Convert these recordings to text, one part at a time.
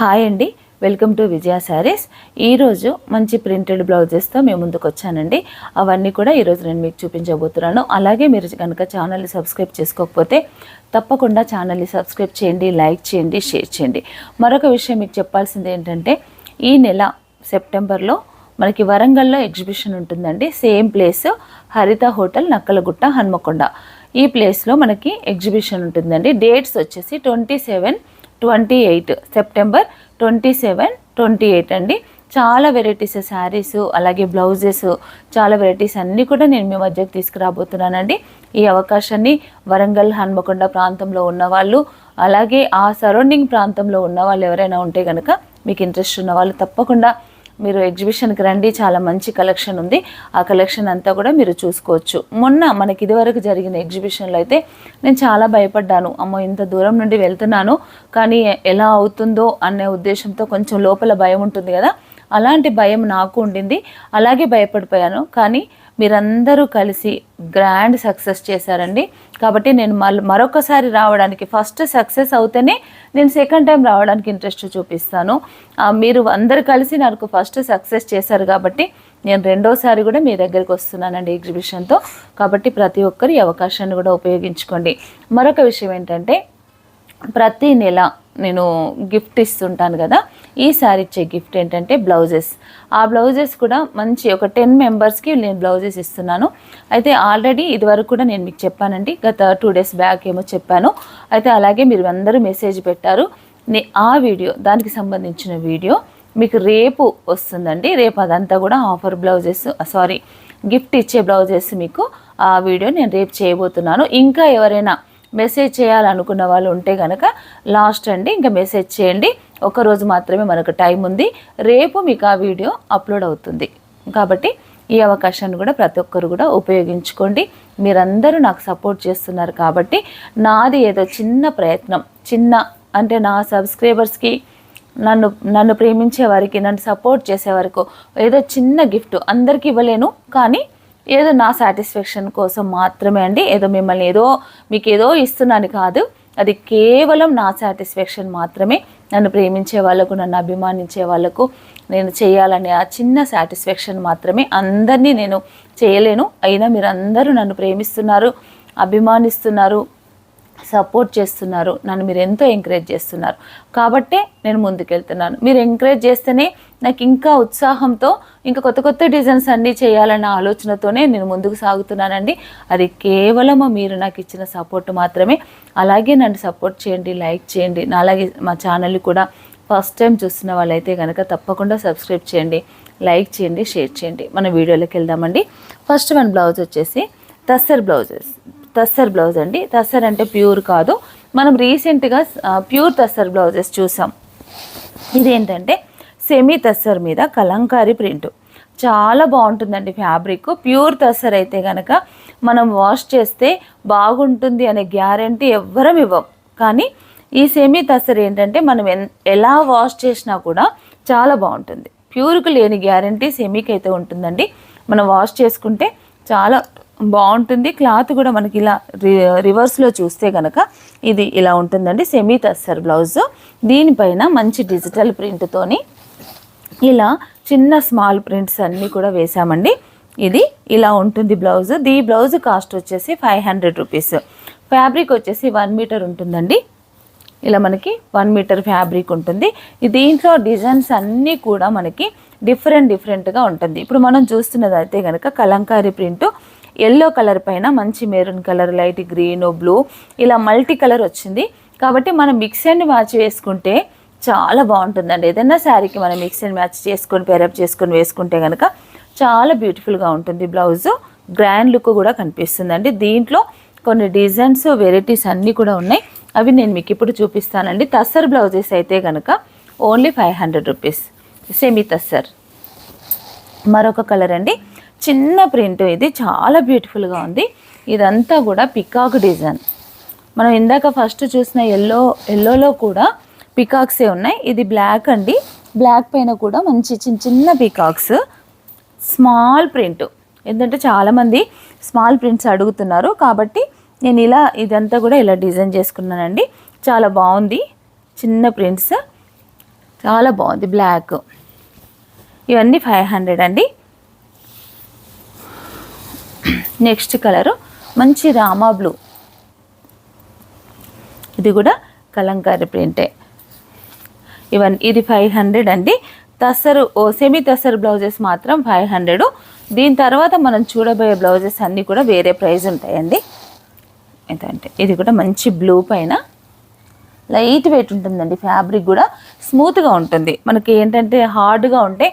Hi అండి, welcome to విజయ శారీస్. ఈరోజు మంచి ప్రింటెడ్ బ్లౌజెస్తో మేము ముందుకు వచ్చానండి. అవన్నీ కూడా ఈరోజు నేను మీకు చూపించబోతున్నాను. అలాగే మీరు కనుక ఛానల్ని సబ్స్క్రైబ్ చేసుకోకపోతే తప్పకుండా ఛానల్ని సబ్స్క్రైబ్ చేయండి, లైక్ చేయండి, షేర్ చేయండి. మరొక విషయం మీకు చెప్పాల్సింది ఏంటంటే, ఈ నెల సెప్టెంబర్లో మనకి వరంగల్లో ఎగ్జిబిషన్ ఉంటుందండి. సేమ్ ప్లేస్ హరిత హోటల్, నక్కలగుట్ట, హన్మకొండ. ఈ ప్లేస్లో మనకి ఎగ్జిబిషన్ ఉంటుందండి. డేట్స్ వచ్చేసి 27-28 సెప్టెంబర్ 27-28 అండి. చాలా వెరైటీస్ శారీస్, అలాగే బ్లౌజెస్, చాలా వెరైటీస్ అన్నీ కూడా నేను మీ మధ్యకు తీసుకురాబోతున్నానండి. ఈ అవకాశాన్ని వరంగల్, హన్మకొండ ప్రాంతంలో ఉన్నవాళ్ళు, అలాగే ఆ సరౌండింగ్ ప్రాంతంలో ఉన్న వాళ్ళు ఎవరైనా ఉంటే కనుక, మీకు ఇంట్రెస్ట్ ఉన్న వాళ్ళు తప్పకుండా మీరు ఎగ్జిబిషన్కి రండి. చాలా మంచి కలెక్షన్ ఉంది. ఆ కలెక్షన్ అంతా కూడా మీరు చూసుకోవచ్చు. మొన్న మనకి ఇదివరకు జరిగిన ఎగ్జిబిషన్లో అయితే నేను చాలా భయపడ్డాను. అమ్మో, ఇంత దూరం నుండి వెళ్తున్నాను, కానీ ఎలా అవుతుందో అనే ఉద్దేశంతో కొంచెం లోపల భయం ఉంటుంది కదా, అలాంటి భయం నాకు ఉండింది. అలాగే భయపడిపోయాను. కానీ మీరందరూ కలిసి గ్రాండ్ సక్సెస్ చేశారండి. కాబట్టి నేను మరొకసారి రావడానికి, ఫస్ట్ సక్సెస్ అవుతేనే నేను సెకండ్ టైం రావడానికి ఇంట్రెస్ట్ చూపిస్తాను. మీరు అందరు కలిసి నాకు ఫస్ట్ సక్సెస్ చేశారు కాబట్టి నేను రెండోసారి కూడా మీ దగ్గరికి వస్తున్నానండి ఎగ్జిబిషన్తో. కాబట్టి ప్రతి ఒక్కరు ఈ అవకాశాన్ని కూడా ఉపయోగించుకోండి. మరొక విషయం ఏంటంటే, ప్రతి నెల నేను గిఫ్ట్ ఇస్తుంటాను కదా. ఈసారి ఇచ్చే గిఫ్ట్ ఏంటంటే బ్లౌజెస్. ఆ బ్లౌజెస్ కూడా మంచి ఒక 10 మెంబర్స్కి నేను బ్లౌజెస్ ఇస్తున్నాను. అయితే ఆల్రెడీ ఇదివరకు కూడా నేను మీకు చెప్పానండి, గత 2 డేస్ బ్యాక్ ఏమో చెప్పాను. అయితే అలాగే మీరు అందరూ మెసేజ్ పెట్టారు. ఆ వీడియో, దానికి సంబంధించిన వీడియో మీకు రేపు వస్తుందండి. రేపు అదంతా కూడా ఆఫర్ బ్లౌజెస్, గిఫ్ట్ ఇచ్చే బ్లౌజెస్ మీకు ఆ వీడియో నేను రేపు చేయబోతున్నాను. ఇంకా ఎవరైనా మెసేజ్ చేయాలనుకున్న వాళ్ళు ఉంటే కనుక లాస్ట్ అండి, ఇంకా మెసేజ్ చేయండి. ఒకరోజు మాత్రమే మనకు టైం ఉంది. రేపు మీకు ఆ వీడియో అప్లోడ్ అవుతుంది. కాబట్టి ఈ అవకాశాన్ని కూడా ప్రతి ఒక్కరు కూడా ఉపయోగించుకోండి. మీరందరూ నాకు సపోర్ట్ చేస్తున్నారు కాబట్టి నాది ఏదో చిన్న ప్రయత్నం, అంటే నా సబ్స్క్రైబర్స్కి, నన్ను ప్రేమించే వారికి, నన్ను సపోర్ట్ చేసే వరకు ఏదో చిన్న గిఫ్ట్ అందరికీ ఇవ్వలేను, కానీ ఏదో నా సాటిస్ఫాక్షన్ కోసం మాత్రమే అండి. ఏదో మిమ్మల్ని మీకు ఏదో ఇస్తున్నాను కాదు, అది కేవలం నా సాటిస్ఫాక్షన్ మాత్రమే. నన్ను ప్రేమించే వాళ్ళకు, నన్ను అభిమానించే వాళ్ళకు నేను చేయాలనే ఆ చిన్న సాటిస్ఫాక్షన్ మాత్రమే. అందరినీ నేను చేయలేను, అయినా మీరు అందరూ నన్ను ప్రేమిస్తున్నారు, అభిమానిస్తున్నారు, సపోర్ట్ చేస్తున్నారు, నన్ను మీరు ఎంతో ఎంకరేజ్ చేస్తున్నారు. కాబట్టే నేను ముందుకెళ్తున్నాను. మీరు ఎంకరేజ్ చేస్తేనే నాకు ఇంకా ఉత్సాహంతో ఇంకా కొత్త కొత్త డిజైన్స్ అన్నీ చేయాలన్న ఆలోచనతోనే నేను ముందుకు సాగుతున్నానండి. అది కేవలం మీరు నాకు ఇచ్చిన సపోర్ట్ మాత్రమే. అలాగే నన్ను సపోర్ట్ చేయండి, లైక్ చేయండి. అలాగే మా ఛానల్ని కూడా ఫస్ట్ టైం చూస్తున్న వాళ్ళైతే కనుక తప్పకుండా సబ్స్క్రైబ్ చేయండి, లైక్ చేయండి, షేర్ చేయండి. మన వీడియోలోకి వెళ్దామండి. ఫస్ట్ మన బ్లౌజ్ వచ్చేసి తస్సర్ బ్లౌజ్ అండి. తస్సర్ అంటే ప్యూర్ కాదు, మనం రీసెంట్గా ప్యూర్ తస్సర్ బ్లౌజెస్ చూసాం. ఇదేంటంటే సెమీ తస్సర్ మీద కలంకారీ ప్రింట్, చాలా బాగుంటుందండి ఫ్యాబ్రిక్. ప్యూర్ తస్సర్ అయితే కనుక మనం వాష్ చేస్తే బాగుంటుంది అనే గ్యారంటీ ఎవ్వరం ఇవ్వం. కానీ ఈ సెమీ తస్సర్ ఏంటంటే మనం ఎలా వాష్ చేసినా కూడా చాలా బాగుంటుంది. ప్యూర్కి లేని గ్యారంటీ సెమీకి అయితే ఉంటుందండి. మనం వాష్ చేసుకుంటే చాలా బాగుంటుంది. క్లాత్ కూడా మనకి ఇలా రివర్స్లో చూస్తే కనుక ఇది ఇలా ఉంటుందండి. Semi tussar blouse. దీనిపైన మంచి డిజిటల్ ప్రింట్తోని ఇలా చిన్న స్మాల్ ప్రింట్స్ అన్నీ కూడా వేసామండి. ఇది ఇలా ఉంటుంది బ్లౌజ్. ఈ బ్లౌజ్ కాస్ట్ వచ్చేసి 500 రూపీస్. ఫ్యాబ్రిక్ వచ్చేసి 1 మీటర్ ఉంటుందండి. ఇలా మనకి 1 మీటర్ ఫ్యాబ్రిక్ ఉంటుంది. దీంట్లో డిజైన్స్ అన్నీ కూడా మనకి డిఫరెంట్గా ఉంటుంది. ఇప్పుడు మనం చూస్తున్నది అయితే కనుక కలంకారీ ప్రింట్, ఎల్లో కలర్ పైన మంచి maroon colour, light green, blue, ఇలా మల్టీ కలర్ వచ్చింది. కాబట్టి మనం మిక్స్ అండ్ మ్యాచ్ వేసుకుంటే చాలా బాగుంటుందండి. ఏదైనా శారీకి మనం మిక్స్ అండ్ మ్యాచ్ చేసుకొని పేరప్ చేసుకొని వేసుకుంటే కనుక చాలా బ్యూటిఫుల్గా ఉంటుంది. బ్లౌజ్ గ్రాండ్ లుక్ కూడా కనిపిస్తుందండి. దీంట్లో కొన్ని డిజైన్స్, వెరైటీస్ అన్నీ కూడా ఉన్నాయి. అవి నేను మీకు ఇప్పుడు చూపిస్తానండి. తస్సర్ బ్లౌజెస్ అయితే కనుక ఓన్లీ 500 రూపీస్ సెమీ తస్సర్. మరొక కలర్ అండి, చిన్న ప్రింట్. ఇది చాలా బ్యూటిఫుల్గా ఉంది. ఇదంతా కూడా పికాక్ డిజైన్. మనం ఇందాక ఫస్ట్ చూసిన ఎల్లోలో కూడా పికాక్సే ఉన్నాయి. ఇది బ్లాక్ అండి. బ్లాక్ పైన కూడా మంచి చిన్న పికాక్స్, స్మాల్ ప్రింట్. ఎందుకంటే చాలామంది స్మాల్ ప్రింట్స్ అడుగుతున్నారు, కాబట్టి నేను ఇదంతా కూడా ఇలా డిజైన్ చేసుకున్నానండి. చాలా బాగుంది. చిన్న ప్రింట్స్, చాలా బాగుంది బ్లాక్. ఇవన్నీ 500 అండి. నెక్స్ట్ కలరు మంచి రామా బ్లూ, ఇది కూడా కలంకారీ ప్రింటే. ఇది 500 అండి. తస్సరు సెమీ తస్సరు బ్లౌజెస్ మాత్రం 500. దీని తర్వాత మనం చూడబోయే బ్లౌజెస్ అన్నీ కూడా వేరే ప్రైస్ ఉంటాయండి. ఏంటంటే ఇది కూడా మంచి బ్లూ పైన లైట్ వెయిట్ ఉంటుందండి. ఫ్యాబ్రిక్ కూడా స్మూత్గా ఉంటుంది. మనకి ఏంటంటే హార్డ్గా ఉంటే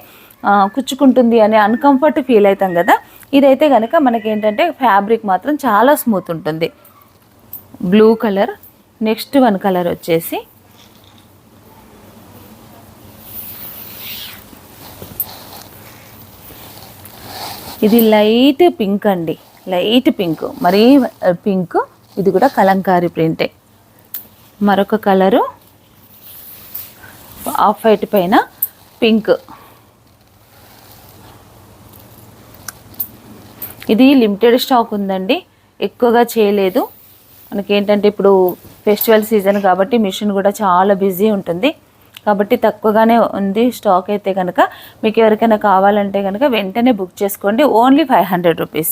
కుచ్చుకుంటుంది అనే అన్కంఫర్ట్ ఫీల్ అవుతాం కదా. ఇదైతే కనుక మనకి ఏంటంటే ఫ్యాబ్రిక్ మాత్రం చాలా స్మూత్ ఉంటుంది. Blue colour. Next one colour వచ్చేసి ఇది లైట్ పింక్ అండి. లైట్ పింక్, మరీ పింక్. ఇది కూడా కలంకారీ ప్రింటే. మరొక కలరు ఆఫ్ వైట్ పైన పింక్. ఇది లిమిటెడ్ స్టాక్ ఉందండి, ఎక్కువగా చేయలేదు. మనకేంటంటే ఇప్పుడు ఫెస్టివల్ సీజన్ కాబట్టి మిషన్ కూడా చాలా బిజీ ఉంటుంది కాబట్టి తక్కువగానే ఉంది స్టాక్. అయితే కనుక మీకు ఎవరికైనా కావాలంటే కనుక వెంటనే బుక్ చేసుకోండి. Only 500 rupees.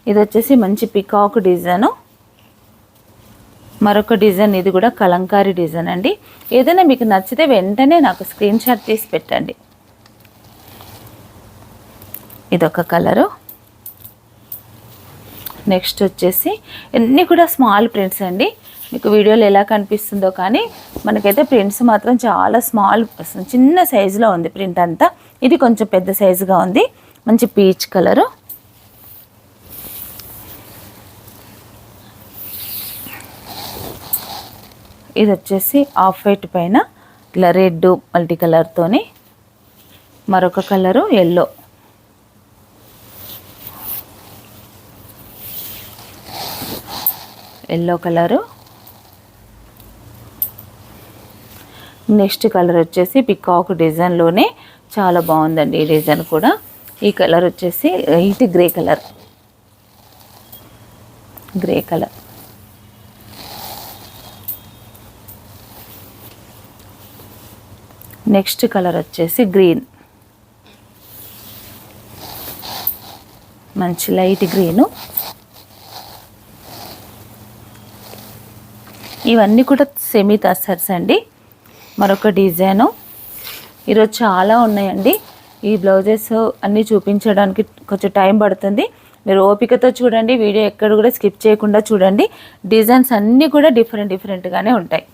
ఇది వచ్చేసి మంచి పికాక్ డిజైను. మరొక డిజైన్, ఇది కూడా కలంకారీ డిజైన్ అండి. ఏదైనా మీకు నచ్చితే వెంటనే నాకు స్క్రీన్ షాట్ తీసి పెట్టండి. ఇదొక కలరు. నెక్స్ట్ వచ్చేసి అన్నీ కూడా స్మాల్ ప్రింట్స్ అండి. మీకు వీడియోలో ఎలా కనిపిస్తుందో కానీ మనకైతే ప్రింట్స్ మాత్రం చాలా స్మాల్, చిన్న సైజులో ఉంది ప్రింట్ అంతా. ఇది కొంచెం పెద్ద సైజుగా ఉంది. మంచి పీచ్ కలరు. ఇది వచ్చేసి ఆఫ్ వైట్ పైన ఇట్లా రెడ్ మల్టీ కలర్తోని. మరొక colour yellow. Yellow colour. Next colour వచ్చేసి పికాక్ డిజైన్లోనే చాలా బాగుందండి ఈ డిజైన్ కూడా. ఈ కలర్ వచ్చేసి light grey colour. Grey colour. Next colour వచ్చేసి గ్రీన్, మంచి లైట్ గ్రీను. ఇవన్నీ కూడా సెమీ తస్సర్స్ అండి. మరొక డిజైను. ఈరోజు చాలా ఉన్నాయండి. ఈ బ్లౌజెస్ అన్నీ చూపించడానికి కొంచెం టైం పడుతుంది. మీరు ఓపికతో చూడండి, వీడియో ఎక్కడ కూడా స్కిప్ చేయకుండా చూడండి. డిజైన్స్ అన్నీ కూడా డిఫరెంట్గానే ఉంటాయి.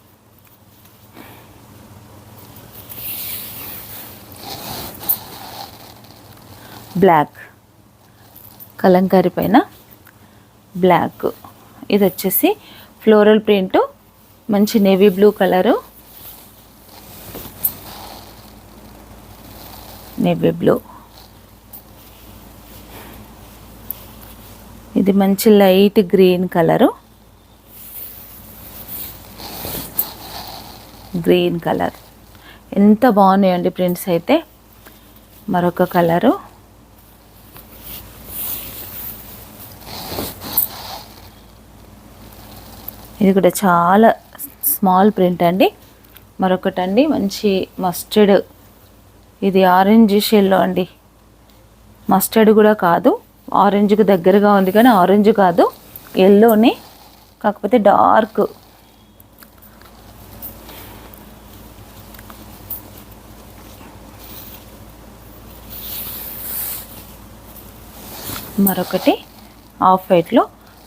బ్లాక్, కలంకారీ పైన బ్లాక్. ఇది వచ్చేసి ఫ్లోరల్ ప్రింటు, మంచి navy blue colour. Navy blue. ఇది మంచి light green colour. Green colour. ఎంత బాగున్నాయండి ప్రింట్స్ అయితే. మరొక కలరు. ఇది కూడా చాలా స్మాల్ ప్రింట్ అండి. మరొకటండి మంచి మస్టర్డ్. ఇది ఆరెంజ్ షెల్లో అండి. మస్టర్డ్ కూడా కాదు, ఆరెంజ్కి దగ్గరగా ఉంది కానీ ఆరెంజ్ కాదు, ఎల్లోనే కాకపోతే డార్క్. మరొకటి ఆఫ్ వైట్లో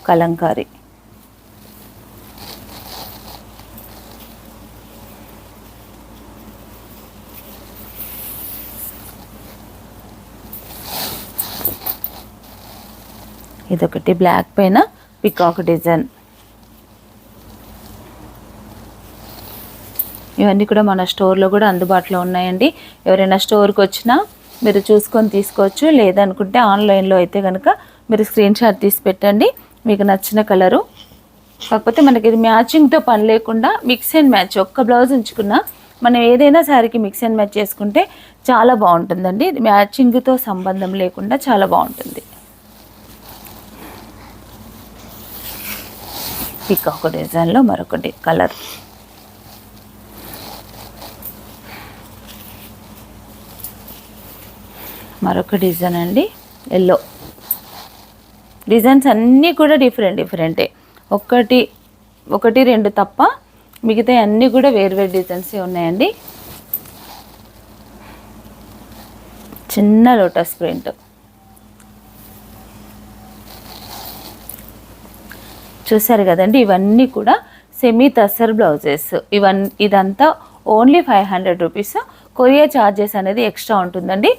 కలంకారీ. ఇదొకటి బ్లాక్ పైన పికాక్ డిజైన్. ఇవన్నీ కూడా మన స్టోర్లో కూడా అందుబాటులో ఉన్నాయండి. ఎవరైనా స్టోర్కి వచ్చినా మీరు చూసుకొని తీసుకోవచ్చు. లేదనుకుంటే ఆన్లైన్లో అయితే కనుక మీరు స్క్రీన్ షాట్ తీసి పెట్టండి మీకు నచ్చిన కలరు. కాకపోతే మనకి ఇది మ్యాచింగ్తో పని లేకుండా మిక్స్ అండ్ మ్యాచ్, ఒక్క బ్లౌజ్ ఉంచుకున్నా మనం ఏదైనా శారీకి మిక్స్ అండ్ మ్యాచ్ చేసుకుంటే చాలా బాగుంటుందండి. మ్యాచింగ్తో సంబంధం లేకుండా చాలా బాగుంటుంది. పికాక్ డిజైన్లో మరొకటి కలర్. మరొక డిజైన్ అండి, ఎల్లో. డిజైన్స్ అన్నీ కూడా డిఫరెంటే, ఒకటి రెండు తప్ప మిగతా అన్నీ కూడా వేరు డిజైన్సే ఉన్నాయండి. చిన్న లోటస్ ప్రింట్. చూసారు కదండి, ఇవన్నీ కూడా సెమీ టస్సర్ బ్లౌజెస్. ఇదంతా ఓన్లీ 500 రూపీస్. కొరియర్ ఛార్జెస్ అనేది ఎక్స్ట్రా ఉంటుందండి.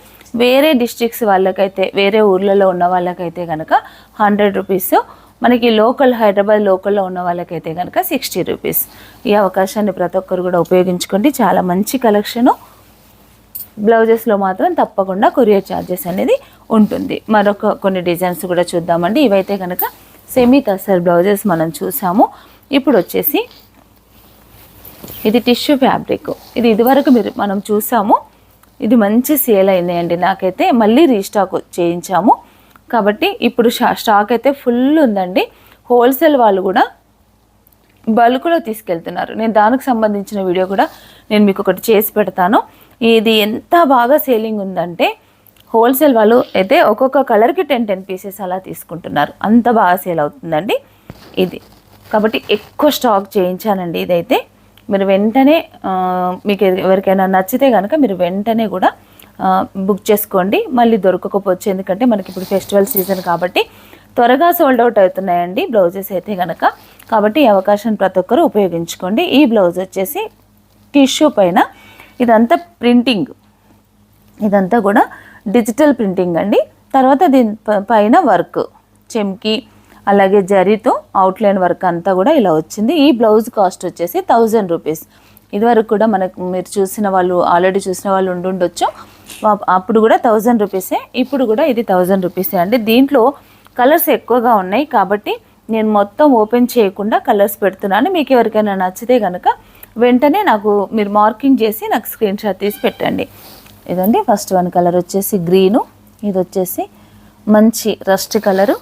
వేరే డిస్ట్రిక్ట్స్ వాళ్ళకైతే, వేరే ఊర్లలో ఉన్న వాళ్ళకైతే కనుక 100 రూపీస్. మనకి హైదరాబాద్ లోకల్లో ఉన్న వాళ్ళకైతే కనుక 60 రూపీస్. ఈ అవకాశాన్ని ప్రతి ఒక్కరు కూడా ఉపయోగించుకోండి. చాలా మంచి కలెక్షను. బ్లౌజెస్లో మాత్రం తప్పకుండా కొరియర్ ఛార్జెస్ అనేది ఉంటుంది. కొన్ని డిజైన్స్ కూడా చూద్దామండి. ఇవైతే కనుక సెమీ టస్సర్ బ్లౌజెస్ మనం చూసాము. ఇప్పుడు వచ్చేసి ఇది టిష్యూ ఫ్యాబ్రిక్. ఇది ఇదివరకు మనం చూసాము. ఇది మంచి సేల్ అయినాయండి. నాకైతే మళ్ళీ రీస్టాక్ చేయించాము కాబట్టి ఇప్పుడు స్టాక్ అయితే ఫుల్ ఉందండి. హోల్సేల్ వాళ్ళు కూడా బల్క్లో తీసుకెళ్తున్నారు. నేను దానికి సంబంధించిన వీడియో కూడా నేను మీకు ఒకటి చేసి పెడతాను. ఇది ఎంత బాగా సేలింగ్ ఉందంటే హోల్సేల్ వాళ్ళు అయితే ఒక్కొక్క కలర్కి 10 పీసెస్ అలా తీసుకుంటున్నారు. అంత బాగా సేల్ అవుతుందండి ఇది. కాబట్టి ఎక్కువ స్టాక్ చేయించానండి. ఇదైతే మీరు వెంటనే మీకు ఎవరికైనా నచ్చితే కనుక మీరు వెంటనే కూడా బుక్ చేసుకోండి. మళ్ళీ దొరకకపోవచ్చు, ఎందుకంటే మనకి ఇప్పుడు ఫెస్టివల్ సీజన్ కాబట్టి త్వరగా సోల్డ్ అవుట్ అవుతున్నాయండి బ్లౌజెస్ అయితే కనుక. కాబట్టి ఈ అవకాశం ప్రతి ఒక్కరు ఉపయోగించుకోండి. ఈ బ్లౌజ్ వచ్చేసి టిష్యూ పైన ఇదంతా ప్రింటింగ్, ఇదంతా కూడా డిజిటల్ ప్రింటింగ్ అండి. తర్వాత దీని పైన వర్క్, చెమ్కి అలాగే జరీతో అవుట్లైన్ వర్క్ అంతా కూడా ఇలా వచ్చింది. ఈ బ్లౌజ్ కాస్ట్ వచ్చేసి 1000 రూపీస్. ఇదివరకు కూడా మీరు ఆల్రెడీ చూసిన వాళ్ళు ఉండుండొచ్చు. అప్పుడు కూడా 1000 రూపీసే, ఇప్పుడు కూడా ఇది 1000 రూపీసే అండి. దీంట్లో కలర్స్ ఎక్కువగా ఉన్నాయి కాబట్టి నేను మొత్తం ఓపెన్ చేయకుండా కలర్స్ పెడుతున్నాను. మీకు ఎవరికైనా నచ్చితే కనుక వెంటనే మీరు మార్కింగ్ చేసి నాకు స్క్రీన్ షాట్ తీసి పెట్టండి. ఇదండి ఫస్ట్ వన్ కలర్ వచ్చేసి గ్రీను, ఇది వచ్చేసి మంచి రస్ట్ కలరు,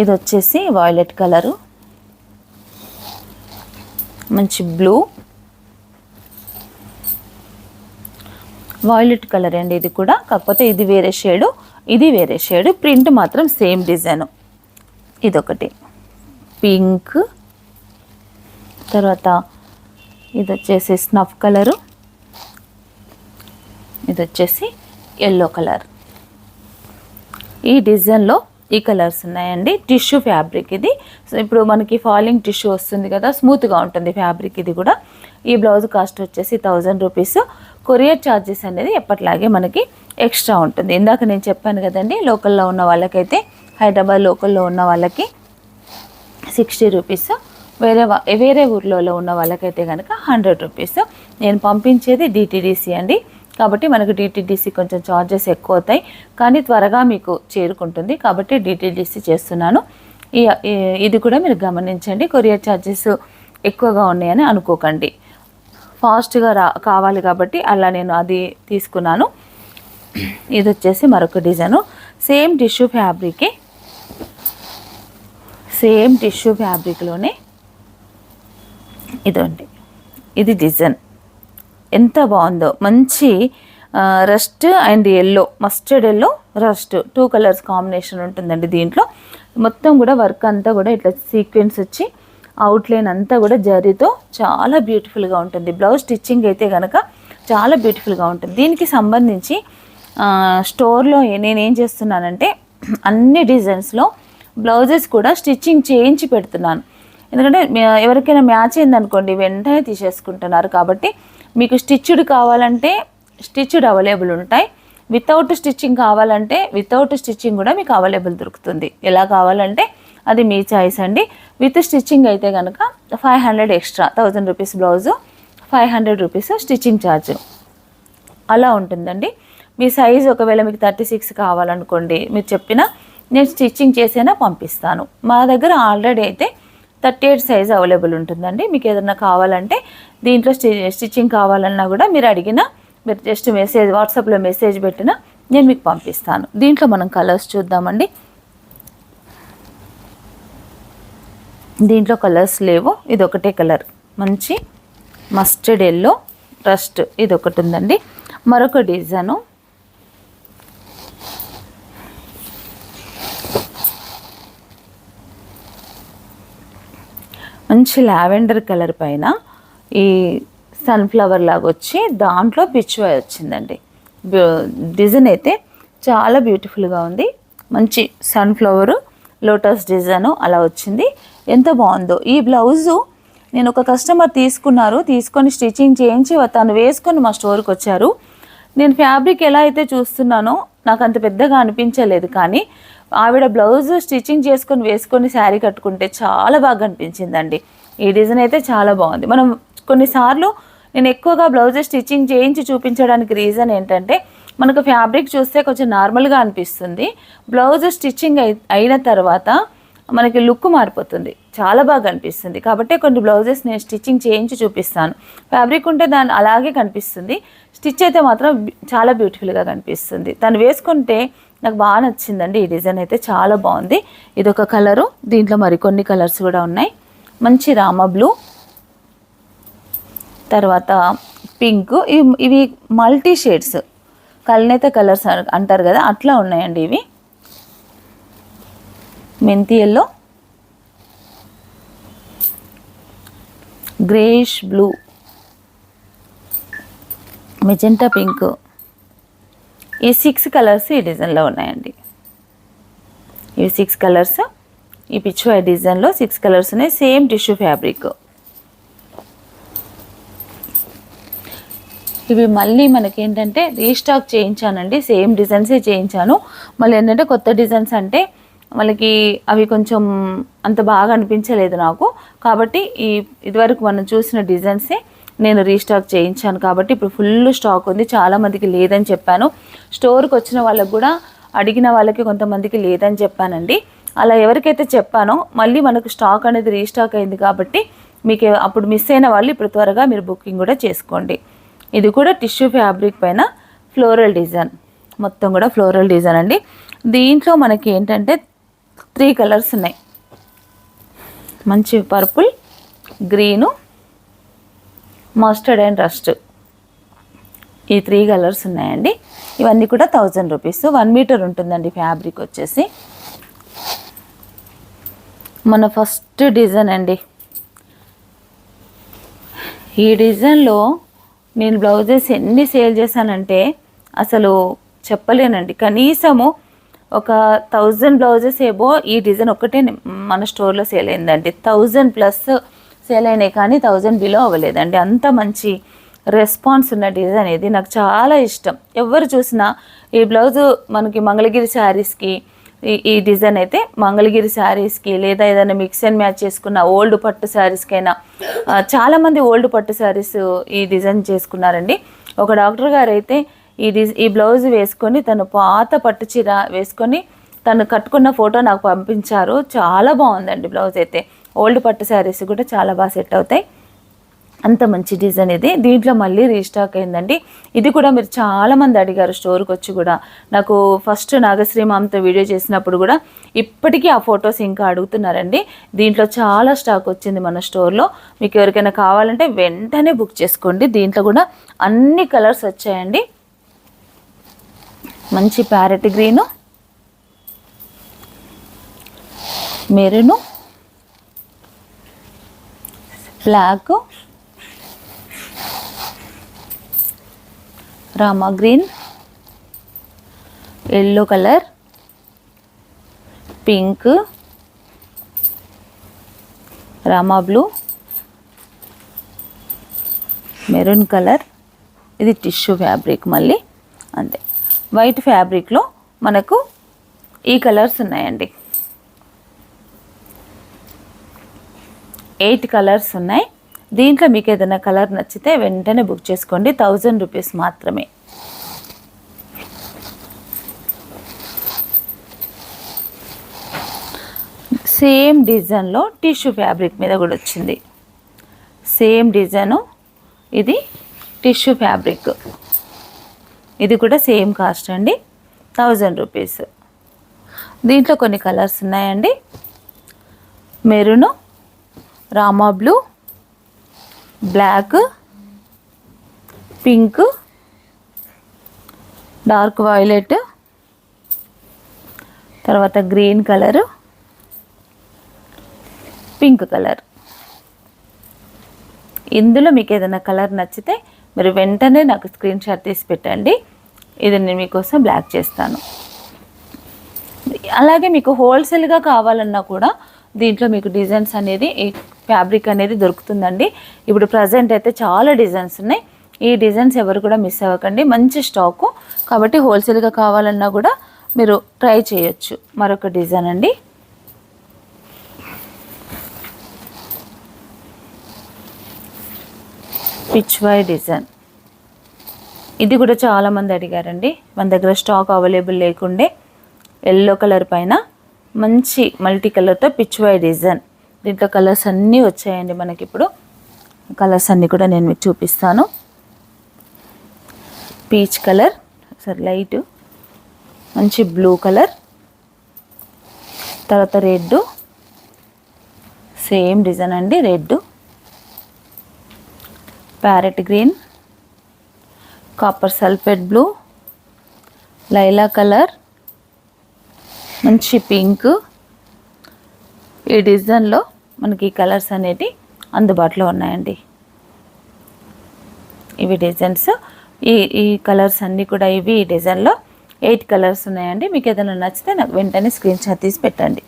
ఇది వచ్చేసి వైలెట్ కలరు, మంచి బ్లూ, వైలెట్ కలర్ అండి ఇది కూడా. కాకపోతే ఇది వేరే షేడు, ఇది వేరే షేడు. ప్రింట్ మాత్రం సేమ్ డిజైను. ఇదొకటి పింక్, తర్వాత ఇది వచ్చేసి స్నఫ్ కలరు, ఇది వచ్చేసి ఎల్లో కలర్. ఈ డిజైన్లో ఈ కలర్స్ ఉన్నాయండి. టిష్యూ ఫ్యాబ్రిక్ ఇది. సో ఇప్పుడు మనకి ఫాలింగ్ టిష్యూ వస్తుంది కదా, స్మూత్గా ఉంటుంది ఫ్యాబ్రిక్ ఇది కూడా. ఈ బ్లౌజ్ కాస్ట్ వచ్చేసి 1000 రూపీస్. కొరియర్ ఛార్జెస్ అనేది ఎప్పటిలాగే మనకి ఎక్స్ట్రా ఉంటుంది. ఇందాక నేను చెప్పాను కదండి, లోకల్లో ఉన్న వాళ్ళకైతే, హైదరాబాద్ లోకల్లో ఉన్న వాళ్ళకి 60 రూపీస్, వేరే ఊర్లలో ఉన్న వాళ్ళకైతే కనుక 100 రూపీస్. నేను పంపించేది డిటీడీసీ అండి, కాబట్టి మనకు డిటీడీసీ కొంచెం ఛార్జెస్ ఎక్కువ అవుతాయి, కానీ త్వరగా మీకు చేరుకుంటుంది కాబట్టి డిటీడీసీ చేస్తున్నాను. ఇది కూడా మీరు గమనించండి. కొరియర్ ఛార్జెస్ ఎక్కువగా ఉన్నాయని అనుకోకండి. ఫాస్ట్గా కావాలి కాబట్టి అలా నేను అది తీసుకున్నాను. ఇది వచ్చేసి మరొక డిజైను. సేమ్ టిష్యూ ఫ్యాబ్రిక్లోనే ఇదండి, ఇది డిజైన్ ఎంత బాగుందో. మంచి rust and yellow, mustard yellow rust 2 colours combination ఉంటుందండి. దీంట్లో మొత్తం కూడా వర్క్ అంతా కూడా ఇట్లా సీక్వెన్స్ వచ్చి అవుట్లైన్ అంతా కూడా జరీతో చాలా బ్యూటిఫుల్గా ఉంటుంది. బ్లౌజ్ స్టిచ్చింగ్ అయితే కనుక చాలా బ్యూటిఫుల్గా ఉంటుంది. దీనికి సంబంధించి స్టోర్లో నేనేం చేస్తున్నానంటే అన్ని డిజైన్స్లో బ్లౌజెస్ కూడా స్టిచ్చింగ్ చేయించి పెడుతున్నాను. ఎందుకంటే ఎవరికైనా మ్యాచ్ అయిందనుకోండి వెంటనే తీసేసుకుంటున్నారు. కాబట్టి మీకు స్టిచ్డ్ కావాలంటే స్టిచ్డ్ అవైలబుల్ ఉంటాయి, వితౌట్ స్టిచ్చింగ్ కావాలంటే వితౌట్ స్టిచ్చింగ్ కూడా మీకు అవైలబుల్ దొరుకుతుంది. ఎలా కావాలంటే అది మీ చాయిస్ అండి. విత్ స్టిచ్చింగ్ అయితే కనుక 500 extra, 1000 rupees blouse, 500 rupees stitching charge అలా ఉంటుందండి. మీ సైజు ఒకవేళ మీకు 36 కావాలనుకోండి, మీరు చెప్పినా నేను స్టిచ్చింగ్ చేసైనా పంపిస్తాను. మా దగ్గర ఆల్రెడీ అయితే 38 సైజ్ అవైలబుల్ ఉంటుందండి. మీకు ఏదైనా కావాలంటే దీంట్లో స్టిచ్చింగ్ కావాలన్నా కూడా మీరు అడిగినా, మీరు జస్ట్ వాట్సాప్లో మెసేజ్ పెట్టినా నేను మీకు పంపిస్తాను. దీంట్లో మనం కలర్స్ చూద్దామండి. దీంట్లో కలర్స్ లేవు, ఇది ఒకటే కలర్, మంచి మస్టర్డ్ ఎల్లో రస్ట్, ఇది ఒకటి ఉందండి. మరొక డిజైను మంచి లావెండర్ కలర్ పైన ఈ సన్ఫ్లవర్ లాగా వచ్చి దాంట్లో పిచ్వాయ్ వచ్చిందండి. డిజైన్ అయితే చాలా బ్యూటిఫుల్గా ఉంది. మంచి సన్ఫ్లవరు లోటస్ డిజైన్ అలా వచ్చింది. ఎంత బాగుందో ఈ బ్లౌజు. నేను ఒక కస్టమర్ తీసుకొని స్టిచ్చింగ్ చేయించి తను వేసుకొని మా స్టోర్కి వచ్చారు. నేను ఫ్యాబ్రిక్ ఎలా అయితే చూస్తున్నానో నాకు అంత పెద్దగా అనిపించలేదు, కానీ ఆవిడ బ్లౌజ్ స్టిచ్చింగ్ వేసుకొని శారీ కట్టుకుంటే చాలా బాగా అనిపించిందండి. ఈ డిజైన్ అయితే చాలా బాగుంది. మనం కొన్నిసార్లు నేను ఎక్కువగా బ్లౌజ్ స్టిచ్చింగ్ చేయించి చూపించడానికి రీజన్ ఏంటంటే మనకు ఫ్యాబ్రిక్ చూస్తే కొంచెం నార్మల్గా అనిపిస్తుంది. బ్లౌజ్ స్టిచ్చింగ్ అయిన తర్వాత మనకి లుక్ మారిపోతుంది, చాలా బాగా అనిపిస్తుంది. కాబట్టి కొన్ని బ్లౌజెస్ నేను స్టిచ్చింగ్ చేయించి చూపిస్తాను. ఫ్యాబ్రిక్ ఉంటే దాన్ని అలాగే కనిపిస్తుంది, స్టిచ్ అయితే మాత్రం చాలా బ్యూటిఫుల్గా కనిపిస్తుంది. తను వేసుకుంటే నాకు బాగా నచ్చిందండి. ఈ డిజైన్ అయితే చాలా బాగుంది. ఇదొక కలరు, దీంట్లో మరికొన్ని కలర్స్ కూడా ఉన్నాయి. మంచి రామా బ్లూ, తర్వాత పింక్, ఇవి మల్టీ షేడ్స్, కల్నేత కలర్స్ అంటారు కదా, అట్లా ఉన్నాయండి. ఇవి మెంతి yellow, greyish blue, magenta pink, ఈ 6 కలర్స్ ఈ డిజైన్లో ఉన్నాయండి. ఇవి 6 కలర్స్ ఈ పిచ్వాయ్ డిజైన్లో 6 కలర్స్ ఉన్నాయి. Same tissue fabric. ఇవి మళ్ళీ మనకేంటంటే రీస్టాక్ చేయించానండి. సేమ్ డిజైన్సే చేయించాను. మళ్ళీ ఏంటంటే కొత్త డిజైన్స్ అంటే వాళ్ళకి అవి కొంచెం అంత బాగా అనిపించలేదు నాకు. కాబట్టి ఇదివరకు మనం చూసిన డిజైన్సే నేను రీస్టాక్ చేయించాను. కాబట్టి ఇప్పుడు ఫుల్ స్టాక్ ఉంది. చాలామందికి లేదని చెప్పాను. స్టోర్కి వచ్చిన వాళ్ళకి కూడా అడిగిన వాళ్ళకి కొంతమందికి లేదని చెప్పానండి. అలా ఎవరికైతే చెప్పానో మళ్ళీ మనకు స్టాక్ అనేది రీస్టాక్ అయింది. కాబట్టి మీకు అప్పుడు మిస్ అయిన వాళ్ళు ఇప్పుడు త్వరగా మీరు బుకింగ్ కూడా చేసుకోండి. ఇది కూడా టిష్యూ ఫ్యాబ్రిక్ పైన ఫ్లోరల్ డిజైన్, మొత్తం కూడా ఫ్లోరల్ డిజైన్ అండి. దీంట్లో మనకి ఏంటంటే 3 కలర్స్ ఉన్నాయి. మంచి purple, green, mustard and rust, ఈ 3 కలర్స్ ఉన్నాయండి. ఇవన్నీ కూడా 1000 రూపీస్. 1 మీటర్ ఉంటుందండి ఫ్యాబ్రిక్ వచ్చేసి. మన ఫస్ట్ డిజైన్ అండి. ఈ డిజైన్లో నేను బ్లౌజెస్ ఎన్ని సేల్ చేశానంటే అసలు చెప్పలేనండి. కనీసము ఒక 1000 బ్లౌజెస్ ఏవో ఈ డిజైన్ ఒక్కటే మన స్టోర్లో సేల్ అయిందండి. 1000+ సేల్ అయినాయి, కానీ 1000 బిలో అవ్వలేదండి. అంత మంచి రెస్పాన్స్ ఉన్న డిజైన్ ఇది. నాకు చాలా ఇష్టం. ఎవరు చూసినా ఈ బ్లౌజు మనకి మంగళగిరి శారీస్కి ఈ డిజైన్ అయితే మంగళగిరి శారీస్కి లేదా ఏదైనా మిక్స్ అండ్ మ్యాచ్ చేసుకున్న ఓల్డ్ పట్టు శారీస్కైనా, చాలామంది ఓల్డ్ పట్టు శారీస్ ఈ డిజైన్ చేసుకున్నారండి. ఒక డాక్టర్ గారు అయితే ఈ బ్లౌజ్ వేసుకొని తను పాత పట్టు చీర వేసుకొని తను కట్టుకున్న ఫోటో నాకు పంపించారు. చాలా బాగుందండి బ్లౌజ్ అయితే. ఓల్డ్ పట్టు శారీస్ కూడా చాలా బాగా సెట్ అవుతాయి. అంత మంచి డిజైన్ ఇది. దీంట్లో మళ్ళీ రీస్టాక్ అయిందండి. ఇది కూడా మీరు చాలామంది అడిగారు స్టోర్కి వచ్చి కూడా. నాకు ఫస్ట్ నాగశ్రీ మామతో వీడియో చేసినప్పుడు కూడా ఇప్పటికీ ఆ ఫొటోస్ ఇంకా అడుగుతున్నారండి. దీంట్లో చాలా స్టాక్ వచ్చింది మన స్టోర్లో. మీకు ఎవరికైనా కావాలంటే వెంటనే బుక్ చేసుకోండి. దీంట్లో కూడా అన్ని కలర్స్ వచ్చాయండి. మంచి parrot green, maroon, black, Rama green, yellow colour, pink, Rama blue, maroon colour. ఇది టిష్యూ ఫ్యాబ్రిక్ మళ్ళీ అంతే. వైట్ ఫ్యాబ్రిక్లో మనకు ఈ కలర్స్ ఉన్నాయండి. 8 కలర్స్ ఉన్నాయి. దీంట్లో మీకు ఏదైనా కలర్ నచ్చితే వెంటనే బుక్ చేసుకోండి. 1000 రూపీస్ మాత్రమే. సేమ్ డిజైన్లో టిష్యూ ఫ్యాబ్రిక్ మీద కూడా వచ్చింది. సేమ్ డిజైను, ఇది టిష్యూ ఫ్యాబ్రిక్. ఇది కూడా సేమ్ కాస్ట్ అండి, 1000 రూపీస్. దీంట్లో కొన్ని కలర్స్ ఉన్నాయండి. Maroon, Rama blue, black, pink, dark violet, తర్వాత గ్రీన్ కలరు, పింక్ కలర్. ఇందులో మీకు ఏదైనా కలర్ నచ్చితే మీరు వెంటనే నాకు స్క్రీన్ షాట్ తీసి పెట్టండి. ఇది నేను మీకోసం బ్లాక్ చేస్తాను. అలాగే మీకు హోల్సేల్గా కావాలన్నా కూడా దీంట్లో మీకు డిజైన్స్ అనేది ఈ ఫ్యాబ్రిక్ అనేది దొరుకుతుందండి. ఇప్పుడు ప్రజెంట్ అయితే చాలా డిజైన్స్ ఉన్నాయి. ఈ డిజైన్స్ ఎవరు కూడా మిస్ అవ్వకండి, మంచి స్టాకు. కాబట్టి హోల్సేల్గా కావాలన్నా కూడా మీరు ట్రై చేయొచ్చు. మరొక డిజైన్ అండి, పిచ్వై డిజైన్. ఇది కూడా చాలామంది అడిగారండి. మన దగ్గర స్టాక్ అవైలబుల్ లేకుండే ఎల్లో కలర్ పైన మంచి మల్టీ కలర్తో పిచ్వై డిజైన్. దీంట్లో కలర్స్ అన్నీ వచ్చాయండి మనకి. ఇప్పుడు కలర్స్ అన్నీ కూడా నేను మీకు చూపిస్తాను. పీచ్ కలర్, సరే లైట్ మంచి బ్లూ కలర్, తర్వాత రెడ్, సేమ్ డిజైన్ అండి, red, parrot green, copper sulphate blue, Laila colour, మంచి పింక్. ఈ డిజైన్లో మనకి ఈ కలర్స్ అనేవి అందుబాటులో ఉన్నాయండి. ఇవి డిజైన్స్, ఈ కలర్స్ అన్నీ కూడా ఇవి ఈ డిజైన్లో 8 కలర్స్ ఉన్నాయండి. మీకు ఏదైనా నచ్చితే నాకు వెంటనే స్క్రీన్ షాట్ తీసి పెట్టండి.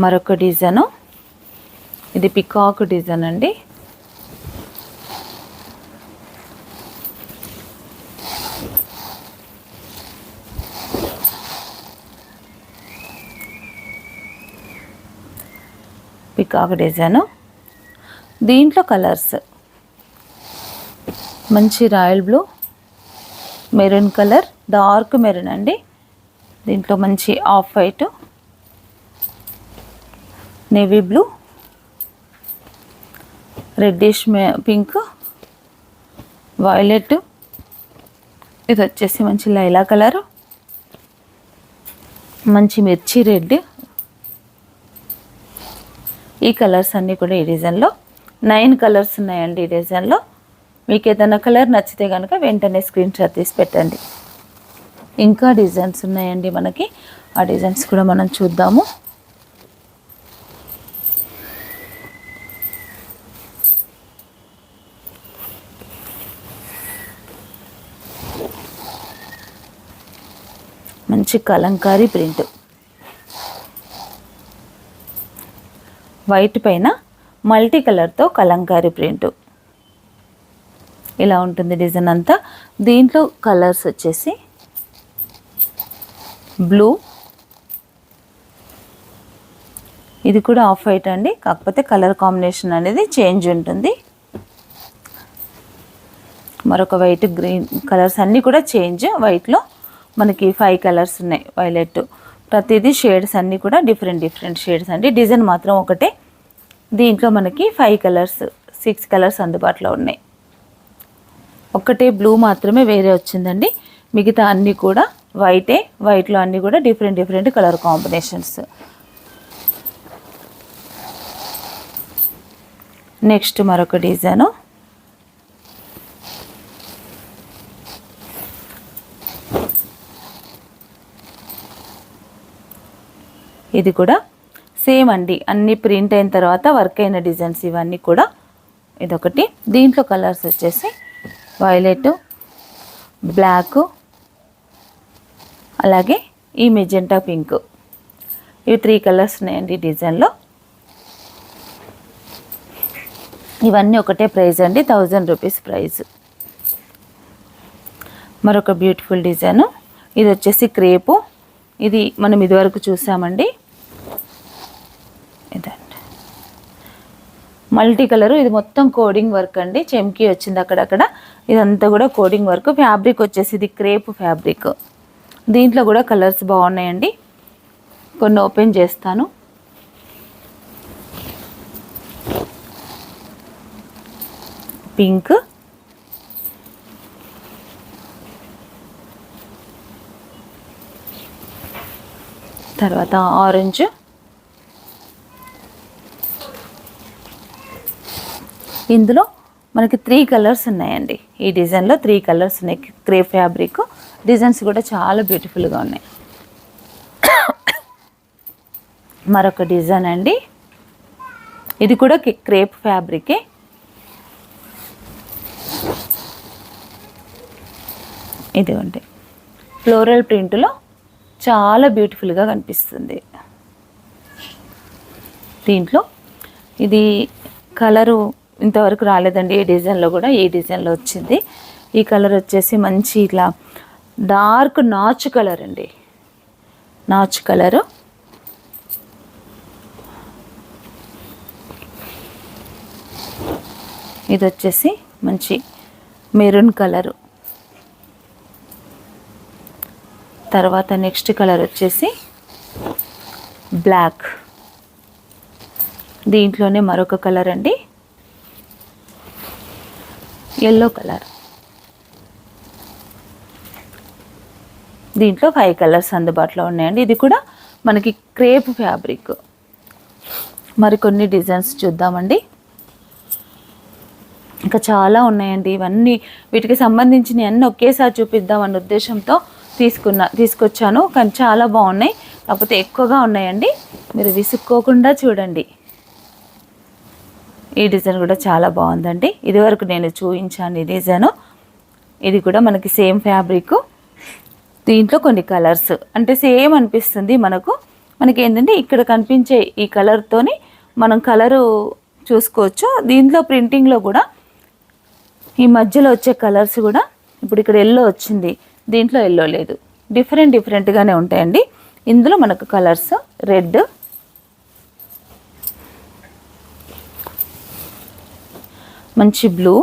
మరొక డిజైను, ఇది పికాక్ డిజైన్ అండి. పికాక్ డిజైను, దీంట్లో కలర్స్ మంచి royal blue, maroon colour, dark maroon అండి. దీంట్లో మంచి off white, navy blue, reddish pink, violet, ఇది వచ్చేసి మంచి లైలా కలర్, మంచి మిర్చి రెడ్. ఈ కలర్స్ అన్నీ కూడా ఈ డిజైన్లో 9 కలర్స్ ఉన్నాయండి. ఈ డిజైన్లో మీకు ఏదైనా కలర్ నచ్చితే కనుక వెంటనే స్క్రీన్ షాట్ తీసి పెట్టండి. ఇంకా డిజైన్స్ ఉన్నాయండి మనకి, ఆ డిజైన్స్ కూడా మనం చూద్దాము. మంచి కలంకారీ ప్రింట్, వైట్ పైన మల్టీ కలర్తో కలంకారీ ప్రింట్. ఇలా ఉంటుంది డిజైన్ అంతా. దీంట్లో కలర్స్ వచ్చేసి బ్లూ, ఇది కూడా ఆఫ్ వైట్ అండి, కాకపోతే కలర్ కాంబినేషన్ అనేది చేంజ్ ఉంటుంది. మరొక వైట్, గ్రీన్ కలర్స్ అన్నీ కూడా చేంజ్. వైట్లో మనకి 5 కలర్స్ ఉన్నాయి. వైలెట్, ప్రతిదీ షేడ్స్ అన్నీ కూడా డిఫరెంట్ షేడ్స్ అండి. డిజైన్ మాత్రం ఒకటే. దీంట్లో మనకి 5 కలర్స్ 6 కలర్స్ అందుబాటులో ఉన్నాయి. ఒక్కటే బ్లూ మాత్రమే వేరే వచ్చిందండి, మిగతా అన్నీ కూడా వైటే. వైట్లో అన్నీ కూడా డిఫరెంట్ కలర్ కాంబినేషన్స్. నెక్స్ట్ మరొక డిజైను, ఇది కూడా సేమ్ అండి, అన్ని ప్రింట్ అయిన తర్వాత వర్క్ అయిన డిజైన్స్ ఇవన్నీ కూడా. ఇదొకటి. దీంట్లో కలర్స్ వచ్చేసి వైలెట్, బ్లాక్, అలాగే ఈ మెజెంటా పింక్. ఇవి 3 కలర్స్ ఉన్నాయండి ఈ డిజైన్లో. ఇవన్నీ ఒకటే ప్రైస్ అండి, 1000 రూపీస్ ప్రైస్. మరొక బ్యూటిఫుల్ డిజైను, ఇది వచ్చేసి క్రేపు. ఇది మనం ఇదివరకు చూసామండి. ఇదండి మల్టీ కలరు, ఇది మొత్తం కోడింగ్ వర్క్ అండి. చెమ్కీ వచ్చింది అక్కడక్కడ, ఇదంతా కూడా కోడింగ్ వర్క్. ఫ్యాబ్రిక్ వచ్చేసి ఇది క్రేప్ ఫ్యాబ్రిక్. దీంట్లో కూడా కలర్స్ బాగున్నాయండి, కొన్ని ఓపెన్ చేస్తాను. పింక్, తర్వాత ఆరెంజ్, ఇందులో మనకి 3 కలర్స్ ఉన్నాయండి. ఈ డిజైన్లో 3 కలర్స్ ఉన్నాయి. క్రేప్ ఫ్యాబ్రిక్, డిజైన్స్ కూడా చాలా బ్యూటిఫుల్గా ఉన్నాయి. మరొక డిజైన్ అండి, ఇది కూడా క్రేప్ ఫ్యాబ్రికే. ఇదిగోండి ఫ్లోరల్ ప్రింట్లో చాలా బ్యూటిఫుల్గా కనిపిస్తుంది. దీంట్లో ఇది కలరు ఇంతవరకు రాలేదండి ఈ డిజైన్లో కూడా, ఈ డిజైన్లో వచ్చింది. ఈ కలర్ వచ్చేసి మంచి ఇట్లా డార్క్ నాచు కలర్ అండి, నాచు కలరు. ఇది వచ్చేసి మంచి మెరూన్ కలరు. తర్వాత నెక్స్ట్ కలర్ వచ్చేసి బ్లాక్. దీంట్లోనే మరొక కలర్ అండి, ఎల్లో కలర్. దీంట్లో 5 కలర్స్ అందుబాటులో ఉన్నాయండి. ఇది కూడా మనకి క్రేప్ ఫ్యాబ్రిక్. మరికొన్ని డిజైన్స్ చూద్దామండి. ఇంకా చాలా ఉన్నాయండి, ఇవన్నీ వీటికి సంబంధించిన అన్నీ ఒకేసారి చూపిద్దామన్న ఉద్దేశంతో తీసుకొచ్చాను. కానీ చాలా బాగున్నాయి, కాకపోతే ఎక్కువగా ఉన్నాయండి, మీరు విసుక్కోకుండా చూడండి. ఈ డిజైన్ కూడా చాలా బాగుందండి, ఇదివరకు నేను చూపించాను ఈ డిజైను. ఇది కూడా మనకి సేమ్ ఫ్యాబ్రిక్. దీంట్లో కొన్ని కలర్స్ అంటే సేమ్ అనిపిస్తుంది మనకి ఏంటంటే ఇక్కడ కనిపించే ఈ కలర్తోని మనం కలరు చూసుకోవచ్చు. దీంట్లో ప్రింటింగ్లో కూడా ఈ మధ్యలో వచ్చే కలర్స్ కూడా, ఇప్పుడు ఇక్కడ ఎల్లో వచ్చింది, దీంట్లో ఎల్లో లేదు, డిఫరెంట్గానే ఉంటాయండి. ఇందులో మనకు కలర్స్ రెడ్, మంచి బ్లూ,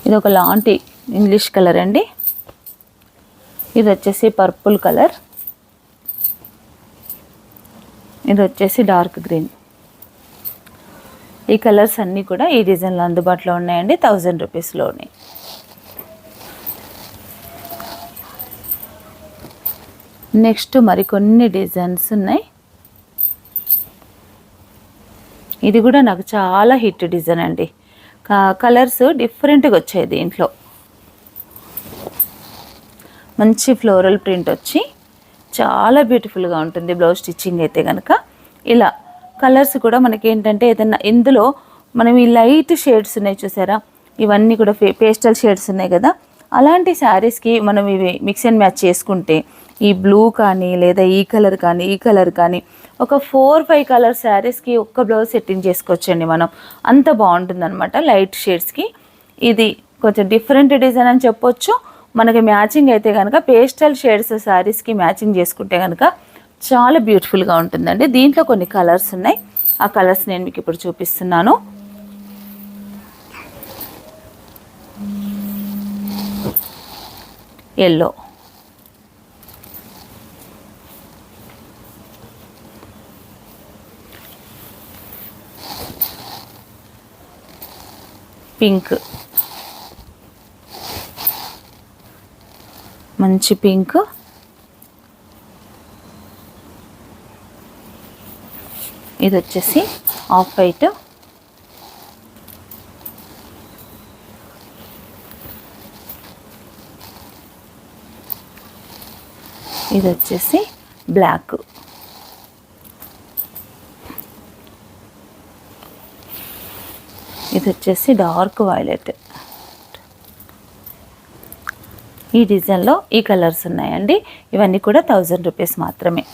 ఇది ఒక లాంటి ఇంగ్లీష్ కలర్ అండి. ఇది వచ్చేసి పర్పుల్ కలర్, ఇది వచ్చేసి డార్క్ గ్రీన్. ఈ కలర్స్ అన్నీ కూడా ఈ డిజైన్లో అందుబాటులో ఉన్నాయండి, 1000 రూపీస్లోనే. నెక్స్ట్ మరికొన్ని డిజైన్స్ ఉన్నాయి. ఇది కూడా నాకు చాలా హిట్ డిజైన్ అండి, కలర్స్ డిఫరెంట్గా వచ్చాయి. దీంట్లో మంచి ఫ్లోరల్ ప్రింట్ వచ్చి చాలా బ్యూటిఫుల్గా ఉంటుంది బ్లౌజ్ స్టిచ్చింగ్ అయితే కనుక. ఇలా కలర్స్ కూడా మనకి ఏంటంటే ఏదన్నా ఇందులో మనం ఈ లైట్ షేడ్స్ ఉన్నాయి చూసారా, ఇవన్నీ కూడా పేస్టల్ షేడ్స్ ఉన్నాయి కదా, అలాంటి శారీస్కి మనం ఇవి మిక్స్ అండ్ మ్యాచ్ చేసుకుంటే ఈ బ్లూ కానీ లేదా ఈ కలర్ కానీ ఈ కలర్ కానీ ఒక 4-5 కలర్ శారీస్కి ఒక్క బ్లౌజ్ సెట్టింగ్ చేసుకోవచ్చండి మనం, అంత బాగుంటుందన్నమాట లైట్ షేడ్స్కి. ఇది కొంచెం డిఫరెంట్ డిజైన్ అని చెప్పొచ్చు. మనకి మ్యాచింగ్ అయితే కనుక పేస్టల్ షేడ్స్ శారీస్కి మ్యాచింగ్ చేసుకుంటే కనుక చాలా బ్యూటిఫుల్గా ఉంటుందండి. దీంట్లో కొన్ని కలర్స్ ఉన్నాయి, ఆ కలర్స్ నేను మీకు ఇప్పుడు చూపిస్తున్నాను. ఎల్లో, పింక్, మంచి పింక్, ఇది వచ్చేసి ఆఫ్ వైట్, ఇది వచ్చేసి బ్లాక్, ఇది వచ్చేసి డార్క్ వైలెట్. ఈ డిజైన్లో ఈ కలర్స్ ఉన్నాయండి, ఇవన్నీ కూడా 1000 రూపీస్ మాత్రమే.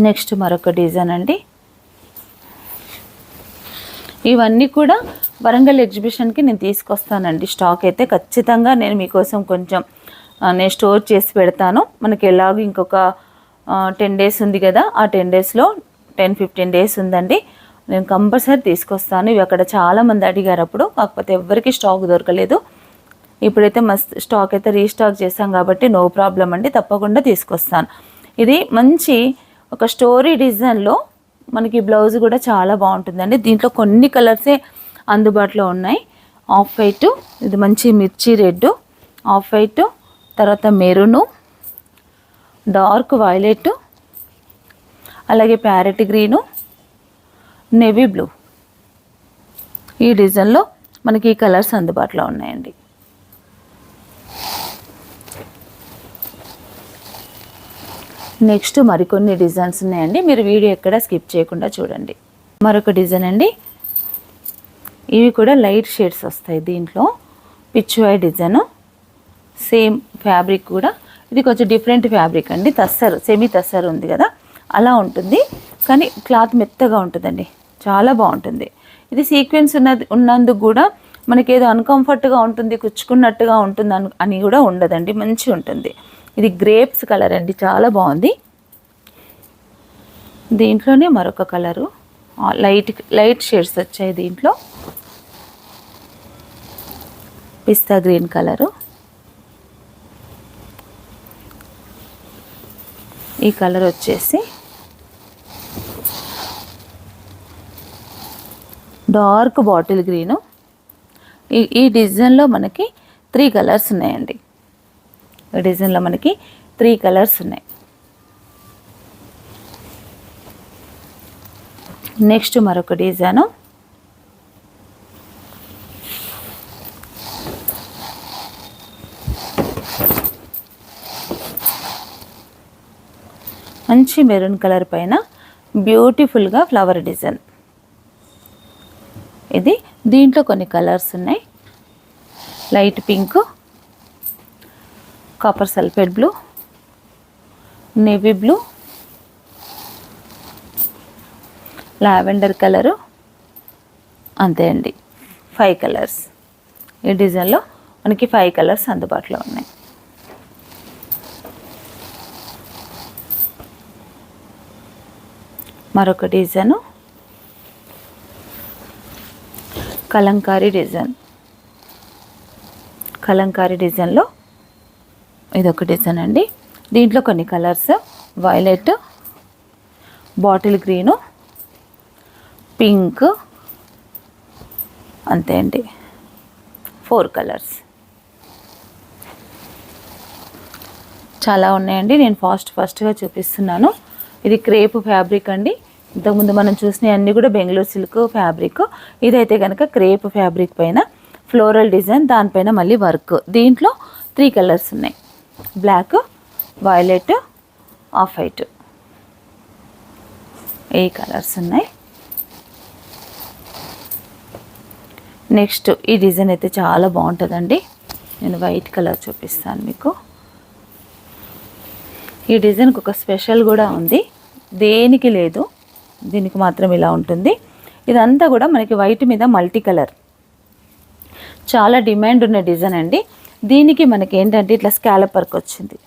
నెక్స్ట్ మరొక డిజైన్ అండి, ఇవన్నీ కూడా వరంగల్ ఎగ్జిబిషన్కి నేను తీసుకొస్తానండి. స్టాక్ అయితే ఖచ్చితంగా నేను మీకోసం కొంచెం నేను స్టోర్ చేసి పెడతాను. మనకి ఎలాగో ఇంకొక 10 డేస్ ఉంది కదా, ఆ 10 డేస్లో 10-15 డేస్ ఉందండి, నేను కంపల్సరీ తీసుకొస్తాను. ఇవి అక్కడ చాలామంది అడిగారు అప్పుడు, కాకపోతే ఎవరికి స్టాక్ దొరకలేదు. ఇప్పుడైతే మస్తు స్టాక్ అయితే రీస్టాక్ చేశాం కాబట్టి నో ప్రాబ్లం అండి, తప్పకుండా తీసుకొస్తాను. ఇది మంచి ఒక స్టోరీ డిజైన్లో మనకి బ్లౌజ్ కూడా చాలా బాగుంటుందండి. దీంట్లో కొన్ని కలర్సే అందుబాటులో ఉన్నాయి. ఆఫ్ వైట్, ఇది మంచి మిర్చి రెడ్, ఆఫ్ వైట్, తర్వాత మెరూను, డార్క్ వైలెట్, అలాగే ప్యారెట్ గ్రీను, నేవీ బ్లూ. ఈ డిజైన్లో మనకి ఈ కలర్స్ అందుబాటులో ఉన్నాయండి. నెక్స్ట్ మరికొన్ని డిజైన్స్ ఉన్నాయండి, మీరు వీడియో ఎక్కడ స్కిప్ చేయకుండా చూడండి. మరొక డిజైన్ అండి, ఇవి కూడా లైట్ షేడ్స్ వస్తాయి దీంట్లో. పిచ్చువాయ్ డిజైన్, సేమ్ ఫ్యాబ్రిక్ కూడా ఇది కొంచెం డిఫరెంట్ ఫ్యాబ్రిక్ అండి. తస్సర్, సెమీ తస్సర్ ఉంది కదా అలా ఉంటుంది, కానీ క్లాత్ మెత్తగా ఉంటుందండి, చాలా బాగుంటుంది. ఇది సీక్వెన్స్ ఉన్నందుకు కూడా మనకి ఏదో అన్కంఫర్ట్గా ఉంటుంది, కుచ్చుకున్నట్టుగా ఉంటుంది అని కూడా ఉండదండి, మంచిగా ఉంటుంది. ఇది గ్రేప్స్ కలర్ అండి, చాలా బాగుంది. దీంట్లోనే మరొక కలరు లైట్ షేడ్స్ వచ్చాయి దీంట్లో. పిస్తా గ్రీన్ కలరు, ఈ కలర్ వచ్చేసి డార్క్ బాటిల్ గ్రీను. ఈ డిజైన్లో మనకి 3 కలర్స్ ఉన్నాయండి. ఈ డిజైన్లో మనకి 3 కలర్స్ ఉన్నాయి. నెక్స్ట్ మరొక డిజైను, మంచి మెరూన్ కలర్ పైన బ్యూటిఫుల్గా ఫ్లవర్ డిజైన్. ఇది దీంట్లో కొన్ని కలర్స్ ఉన్నాయి, light pink, copper sulphate blue, navy blue, lavender colour, అంతే అండి. 5 కలర్స్. ఈ డిజైన్లో మనకి 5 కలర్స్ అందుబాటులో ఉన్నాయి. మరొక డిజైను కలంకారీ డిజైన్. కలంకారీ డిజైన్లో ఇదొక డిజైన్ అండి. దీంట్లో కొన్ని colours violet, bottle green, pink, అంతే అండి. 4 కలర్స్. చాలా ఉన్నాయండి, నేను ఫాస్ట్గా చూపిస్తున్నాను. ఇది క్రేప్ ఫ్యాబ్రిక్ అండి. ఇంతకుముందు మనం చూసినవి అన్నీ కూడా బెంగళూరు సిల్క్ ఫ్యాబ్రిక్. ఇదైతే కనుక క్రేప్ ఫ్యాబ్రిక్ పైన ఫ్లోరల్ డిజైన్, దానిపైన మళ్ళీ వర్క్. దీంట్లో 3 కలర్స్ ఉన్నాయి, బ్లాక్, వైలెట్, ఆఫ్ వైట్. ఈ కలర్స్ ఉన్నాయి. నెక్స్ట్ ఈ డిజైన్ అయితే చాలా బాగుంటుందండి. నేను వైట్ కలర్ చూపిస్తాను మీకు. ఈ డిజైన్కి ఒక స్పెషల్ కూడా ఉంది, దేనికి లేదు, దీనికి మాత్రం ఇలా ఉంటుంది. ఇదంతా కూడా మనకి వైట్ మీద మల్టీ కలర్, చాలా డిమాండ్ ఉన్న డిజైన్ అండి. దీనికి మనకి ఏంటంటే ఇట్లా స్కాలప్ వర్క్ వచ్చింది.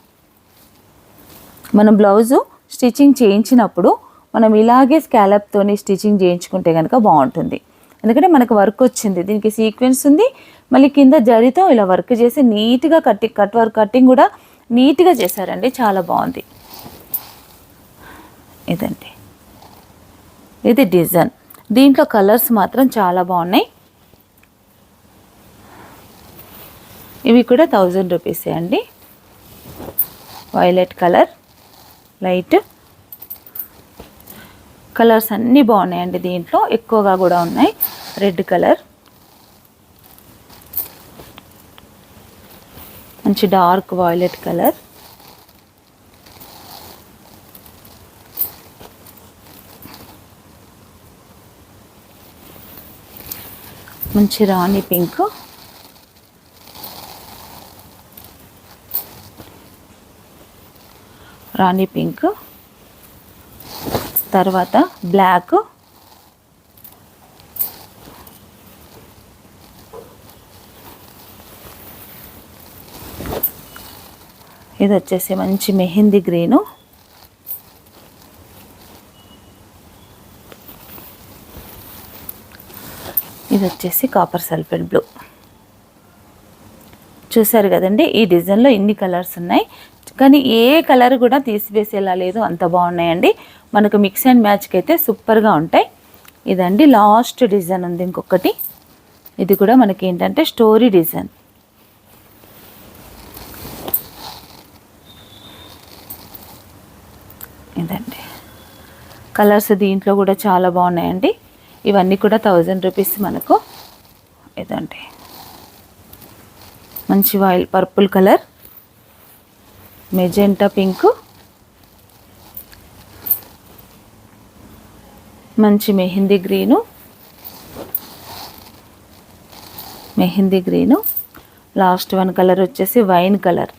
మనం బ్లౌజు స్టిచ్చింగ్ చేయించినప్పుడు మనం ఇలాగే స్కాలప్తోని స్టిచ్చింగ్ చేయించుకుంటే కనుక బాగుంటుంది. ఎందుకంటే మనకు వర్క్ వచ్చింది, దీనికి సీక్వెన్స్ ఉంది, మళ్ళీ కింద జరీతో ఇలా వర్క్ చేసి నీట్గా కటింగ్ కూడా నీట్గా చేశారండి, చాలా బాగుంది. ఇదండి, ఇది డిజైన్. దీంట్లో కలర్స్ మాత్రం చాలా బాగున్నాయి. ఇవి కూడా 1000 రూపీసే అండి. వైలెట్ కలర్, లైట్ కలర్స్ అన్నీ బాగున్నాయండి. దీంట్లో ఎక్కువగా కూడా ఉన్నాయి. రెడ్ కలర్, మంచి డార్క్ వైలెట్ కలర్, మంచి రాణి పింక్, తర్వాత బ్లాక్, ఇది వచ్చేసి మంచి మెహందీ గ్రీను, ఇది వచ్చేసి కాపర్ సల్ఫేట్ బ్లూ. చూసారు కదండి, ఈ డిజైన్లో ఇన్ని కలర్స్ ఉన్నాయి, కానీ ఏ కలర్ కూడా తీసివేసేలా లేదు, అంత బాగున్నాయండి. మనకు మిక్స్ అండ్ మ్యాచ్కి అయితే సూపర్గా ఉంటాయి. ఇదండి లాస్ట్ డిజైన్ ఉంది ఇంకొకటి, ఇది కూడా మనకి ఏంటంటే స్టోరీ డిజైన్. ఇదండి కలర్స్, దీంట్లో కూడా చాలా బాగున్నాయండి. ఇవన్నీ కూడా 1000 రూపీస్ మనకు. ఇదండి మంచి పర్పుల్ కలర్, మెజెంటా పింక్, మంచి mehndi green, last one colour వచ్చేసి వైన్ కలర్.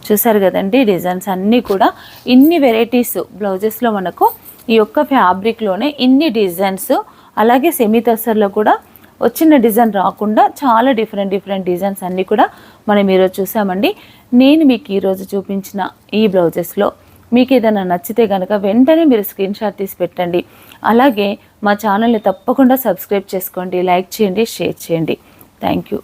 చూసారు కదండి, డిజైన్స్ అన్నీ కూడా ఇన్ని వెరైటీస్ బ్లౌజెస్లో మనకు ఈ యొక్క ఫ్యాబ్రిక్లోనే ఇన్ని డిజైన్స్, అలాగే సెమీ టస్సర్లో కూడా వచ్చిన డిజైన్ రాకుండా చాలా డిఫరెంట్ డిజైన్స్ అన్నీ కూడా మనం ఈరోజు చూసామండి. నేను మీకు ఈరోజు చూపించిన ఈ బ్లౌజెస్లో మీకు ఏదైనా నచ్చితే కనుక వెంటనే మీరు స్క్రీన్ షాట్ తీసి పెట్టండి. అలాగే మా ఛానల్ని తప్పకుండా సబ్స్క్రైబ్ చేసుకోండి, లైక్ చేయండి, షేర్ చేయండి. Thank you.